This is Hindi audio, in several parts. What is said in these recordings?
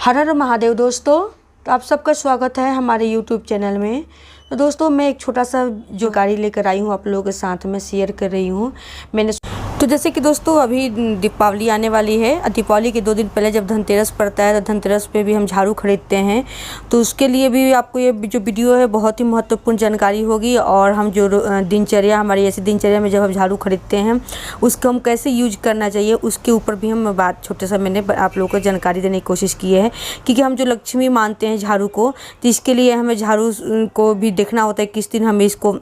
हर हर महादेव दोस्तों। तो आप सबका स्वागत है हमारे यूट्यूब चैनल में। तो दोस्तों मैं एक छोटा सा जो गाड़ी लेकर आई हूँ आप लोगों के साथ में शेयर कर रही हूँ। तो जैसे कि दोस्तों अभी दीपावली आने वाली है। दीपावली के 2 दिन पहले जब धनतेरस पड़ता है तो धनतेरस पे भी हम झाड़ू खरीदते हैं। तो उसके लिए भी आपको ये जो वीडियो है बहुत ही महत्वपूर्ण जानकारी होगी। और हम जो दिनचर्या हमारी ऐसी दिनचर्या में जब हम झाड़ू खरीदते हैं उसको हम कैसे यूज करना चाहिए उसके ऊपर भी हम बात छोटे सा मैंने आप लोगों को जानकारी देने की कोशिश की है। क्योंकि हम जो लक्ष्मी मानते हैं झाड़ू को, तो इसके लिए हमें झाड़ू को भी देखना होता है किस दिन हमें इसको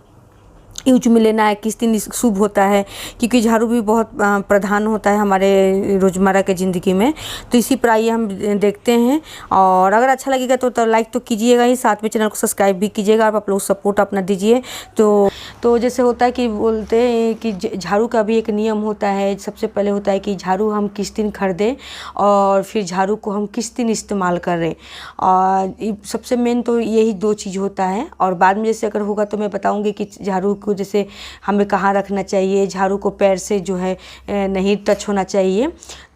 यूज में लेना है, किस दिन शुभ होता है। क्योंकि झाड़ू भी बहुत प्रधान होता है हमारे रोज़मर्रा के ज़िंदगी में। तो इसी पर आइए हम देखते हैं। और अगर अच्छा लगेगा तो लाइक तो कीजिएगा ही, साथ में चैनल को सब्सक्राइब भी कीजिएगा। आप लोग सपोर्ट अपना दीजिए। तो जैसे होता है कि बोलते हैं कि झाड़ू का भी एक नियम होता है। सबसे पहले होता है कि झाड़ू हम किस दिन खरीदें और फिर झाड़ू को हम किस दिन इस्तेमाल करें। और सबसे मेन तो यही 2 चीज़ होता है। और बाद में जैसे अगर होगा तो मैं बताऊँगी कि झाड़ू को जैसे हमें कहाँ रखना चाहिए। झाड़ू को पैर से जो है नहीं टच होना चाहिए।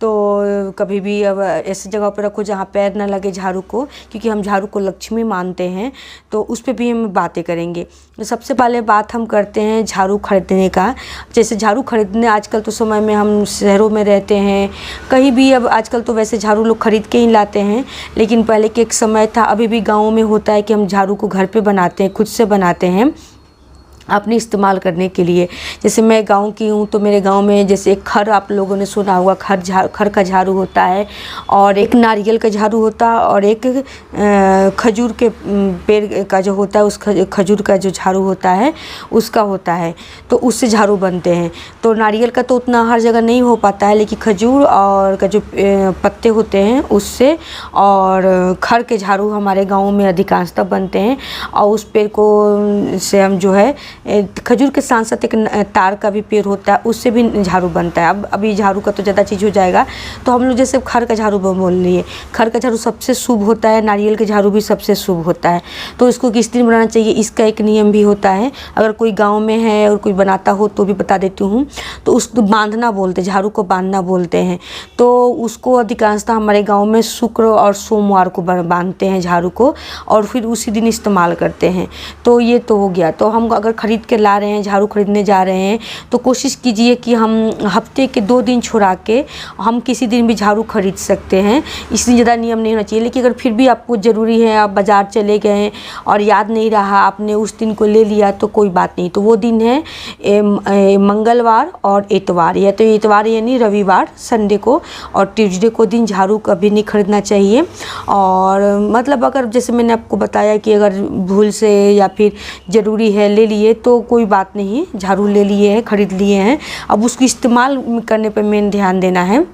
तो कभी भी अब ऐसी जगह पर रखो जहाँ पैर ना लगे झाड़ू को, क्योंकि हम झाड़ू को लक्ष्मी मानते हैं। तो उस पर भी हम बातें करेंगे। सबसे पहले बात हम करते हैं झाड़ू खरीदने का। जैसे झाड़ू खरीदने आजकल तो समय में हम शहरों में रहते हैं, कहीं भी अब आजकल तो वैसे झाड़ू लोग खरीद के ही लाते हैं। लेकिन पहले के एक समय था, अभी भी गाँव में होता है कि हम झाड़ू को घर पे बनाते हैं, खुद से बनाते हैं अपने इस्तेमाल करने के लिए। जैसे मैं गांव की हूँ तो मेरे गांव में जैसे एक खर, आप लोगों ने सुना होगा, खर का झाड़ू होता है। और एक नारियल का झाड़ू होता है और एक खजूर के पेड़ का जो होता है उस खजूर का जो झाड़ू होता है उसका होता है। तो उससे झाड़ू बनते हैं। तो नारियल का तो उतना हर जगह नहीं हो पाता है, लेकिन खजूर और का जो पत्ते होते हैं उससे, और खर के झाड़ू हमारे गाँव में अधिकांशतः बनते हैं। और उस पेड़ को से हम जो है खजूर के साथ साथ एक तार का भी पेड़ होता है, उससे भी झाड़ू बनता है। अब अभी झाड़ू का तो ज़्यादा चीज़ हो जाएगा, तो हम लोग जैसे खर का झाड़ू बोल लिए। खर का झाड़ू सबसे शुभ होता है, नारियल के झाड़ू भी सबसे शुभ होता है। तो इसको किस दिन बनाना चाहिए इसका एक नियम भी होता है। अगर कोई गाँव में है और कोई बनाता हो तो भी बता देती हूँ। तो उसको बांधना बोलते हैं, झाड़ू को बांधना बोलते हैं। तो उसको अधिकांशतः हमारे गाँव में शुक्र और सोमवार को बांधते हैं झाड़ू को, और फिर उसी दिन इस्तेमाल करते हैं। तो ये तो हो गया। तो हम अगर खरीद के ला रहे हैं, झाड़ू खरीदने जा रहे हैं, तो कोशिश कीजिए कि हम हफ्ते के 2 दिन छुड़ा के हम किसी दिन भी झाड़ू खरीद सकते हैं। इसलिए ज़्यादा नियम नहीं होना चाहिए। लेकिन अगर फिर भी आपको ज़रूरी है, आप बाज़ार चले गए और याद नहीं रहा, आपने उस दिन को ले लिया तो कोई बात नहीं। तो वो दिन है मंगलवार और इतवार, या तो इतवार यानी रविवार, संडे को और ट्यूसडे को दिन झाड़ू कभी नहीं खरीदना चाहिए। और मतलब अगर जैसे मैंने आपको बताया कि अगर भूल से या फिर ज़रूरी है ले लिए तो कोई बात नहीं, झाड़ू ले लिए हैं, खरीद लिए हैं, अब उसको इस्तेमाल करने पर मेन ध्यान देना है।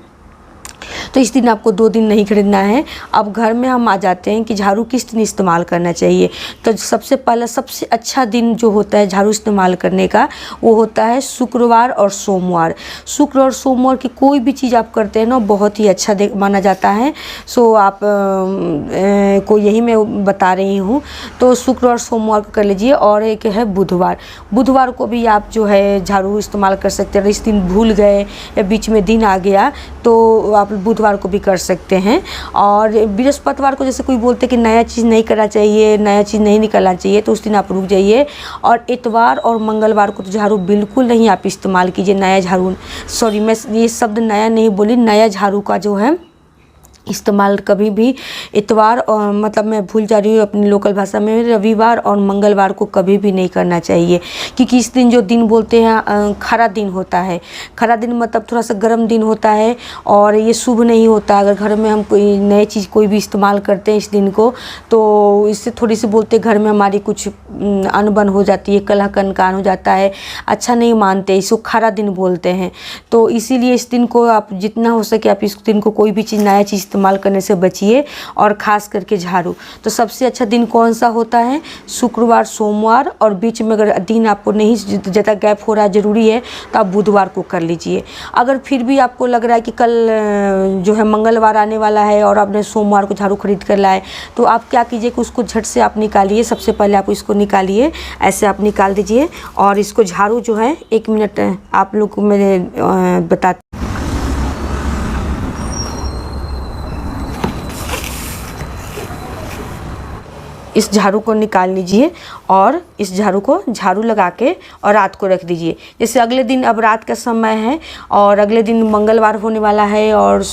तो इस दिन आपको 2 दिन नहीं खरीदना है। अब घर में हम आ जाते हैं कि झाड़ू किस दिन इस्तेमाल करना चाहिए। तो सबसे पहला सबसे अच्छा दिन जो होता है झाड़ू इस्तेमाल करने का, वो होता है शुक्रवार और सोमवार। शुक्र और सोमवार की कोई भी चीज़ आप करते हैं ना बहुत ही अच्छा माना जाता है। सो आप को यही मैं बता रही हूँ। तो शुक्र और सोमवार को कर लीजिए। और एक है बुधवार। बुधवार को भी आप जो है झाड़ू इस्तेमाल कर सकते हैं। इस दिन भूल गए या बीच में दिन आ गया तो आप बुधवार को भी कर सकते हैं। और बृहस्पतिवार को जैसे कोई बोलते हैं कि नया चीज़ नहीं करना चाहिए, नया चीज़ नहीं निकालना चाहिए, तो उस दिन आप रुक जाइए। और इतवार और मंगलवार को तो झाड़ू बिल्कुल नहीं आप इस्तेमाल कीजिए। नया झाड़ू, सॉरी मैं ये शब्द नया नहीं बोली, नया झाड़ू का जो है इस्तेमाल कभी भी इतवार और मतलब मैं भूल जा रही हूँ अपनी लोकल भाषा में, रविवार और मंगलवार को कभी भी नहीं करना चाहिए। क्योंकि इस दिन जो दिन बोलते हैं खरा दिन होता है। खरा दिन मतलब थोड़ा सा गर्म दिन होता है और ये शुभ नहीं होता। अगर घर में हम कोई नई चीज़ कोई भी इस्तेमाल करते हैं इस दिन को, तो इससे थोड़ी सी बोलते घर में हमारी कुछ अनबन हो जाती है, कलह कनकान हो जाता है, अच्छा नहीं मानते, इसको खरा दिन बोलते हैं। तो इसीलिए इस दिन को आप जितना हो सके आप इस दिन को कोई भी चीज़ नया चीज़ इस्तेमाल करने से बचिए। और ख़ास करके झाड़ू तो सबसे अच्छा दिन कौन सा होता है, शुक्रवार सोमवार, और बीच में अगर दिन आपको नहीं ज़्यादा गैप हो रहा है ज़रूरी है तो आप बुधवार को कर लीजिए। अगर फिर भी आपको लग रहा है कि कल जो है मंगलवार आने वाला है और आपने सोमवार को झाड़ू खरीद कर लाए, तो आप क्या कीजिए कि उसको झट से आप निकालिए। सबसे पहले आप इसको निकालिए, ऐसे आप निकाल दीजिए और इसको झाड़ू जो है 1 मिनट आप लोग को मैं बता इस झाड़ू को निकाल लीजिए और इस झाड़ू को झाड़ू लगा के और रात को रख दीजिए। जैसे अगले दिन अब रात का समय है और अगले दिन मंगलवार होने वाला है और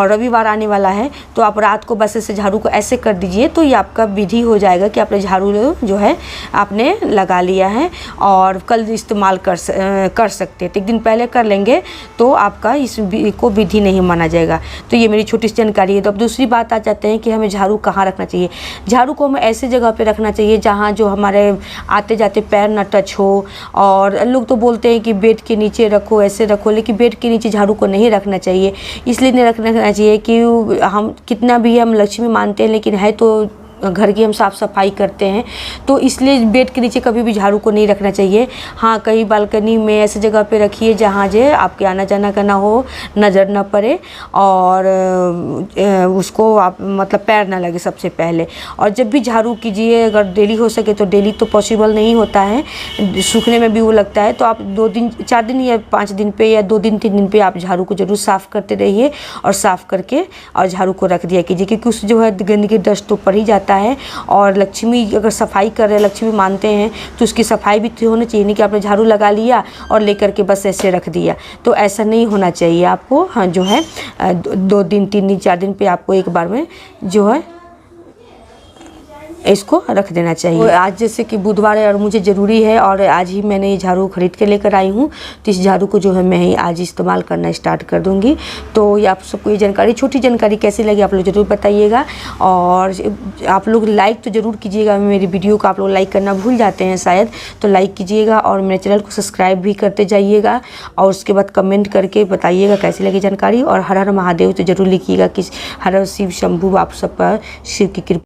रविवार आने वाला है, तो आप रात को बस ऐसे झाड़ू को ऐसे कर दीजिए, तो ये आपका विधि हो जाएगा कि आपने झाड़ू जो है आपने लगा लिया है और कल इस्तेमाल कर सकते हैं। तो एक दिन पहले कर लेंगे तो आपका इस को विधि नहीं माना जाएगा। तो ये मेरी छोटी सी जानकारी है। तो अब दूसरी बात आ जाते हैं कि हमें झाड़ू कहाँ रखना चाहिए। झाड़ू को हमें ऐसे जगह पे रखना चाहिए जहाँ जो हमारे आते जाते पैर ना टच हो। और लोग तो बोलते हैं कि बेड के नीचे रखो, ऐसे रखो, लेकिन बेड के नीचे झाड़ू को नहीं रखना चाहिए। इसलिए नहीं रखना चाहिए कि हम कितना भी हम लक्ष्मी मानते हैं, लेकिन है तो घर की हम साफ़ सफाई करते हैं, तो इसलिए बेड के नीचे कभी भी झाड़ू को नहीं रखना चाहिए। हाँ, कहीं बालकनी में ऐसी जगह पे रखिए जहाँ जे आपके आना जाना का ना हो, नज़र ना पड़े और उसको आप मतलब पैर ना लगे सबसे पहले। और जब भी झाड़ू कीजिए, अगर डेली हो सके तो, डेली तो पॉसिबल नहीं होता है, सूखने में भी वो लगता है, तो आप 2 दिन 4 दिन या 5 दिन पे या 2 दिन 3 दिन पे आप झाड़ू को ज़रूर साफ़ करते रहिए और साफ़ करके और झाड़ू को रख दिया कीजिए, क्योंकि उस जो है गंदगी डस्ट तो पड़ ही जाता है। और लक्ष्मी अगर सफाई कर रहे हैं, लक्ष्मी मानते हैं, तो उसकी सफाई भी तो होनी चाहिए, नहीं कि आपने झाड़ू लगा लिया और लेकर के बस ऐसे रख दिया, तो ऐसा नहीं होना चाहिए आपको। हाँ, जो है 2 दिन 3 दिन 4 दिन पे आपको एक बार में जो है इसको रख देना चाहिए। आज जैसे कि बुधवार है और मुझे ज़रूरी है और आज ही मैंने ये झाड़ू खरीद के लेकर आई हूँ, तो इस झाड़ू को जो है मैं ही आज इस्तेमाल करना स्टार्ट कर दूँगी। तो ये आप सबको ये जानकारी, छोटी जानकारी कैसी लगी आप लोग ज़रूर बताइएगा। और आप लोग लाइक तो ज़रूर कीजिएगा, मेरी वीडियो को आप लोग लाइक करना भूल जाते हैं शायद, तो लाइक कीजिएगा और मेरे चैनल को सब्सक्राइब भी करते जाइएगा। और उसके बाद कमेंट करके बताइएगा कैसी लगी जानकारी। और हर हर महादेव तो ज़रूर लिखिएगा कि हर हर शिव शंभू, आप सब पर शिव की कृपा।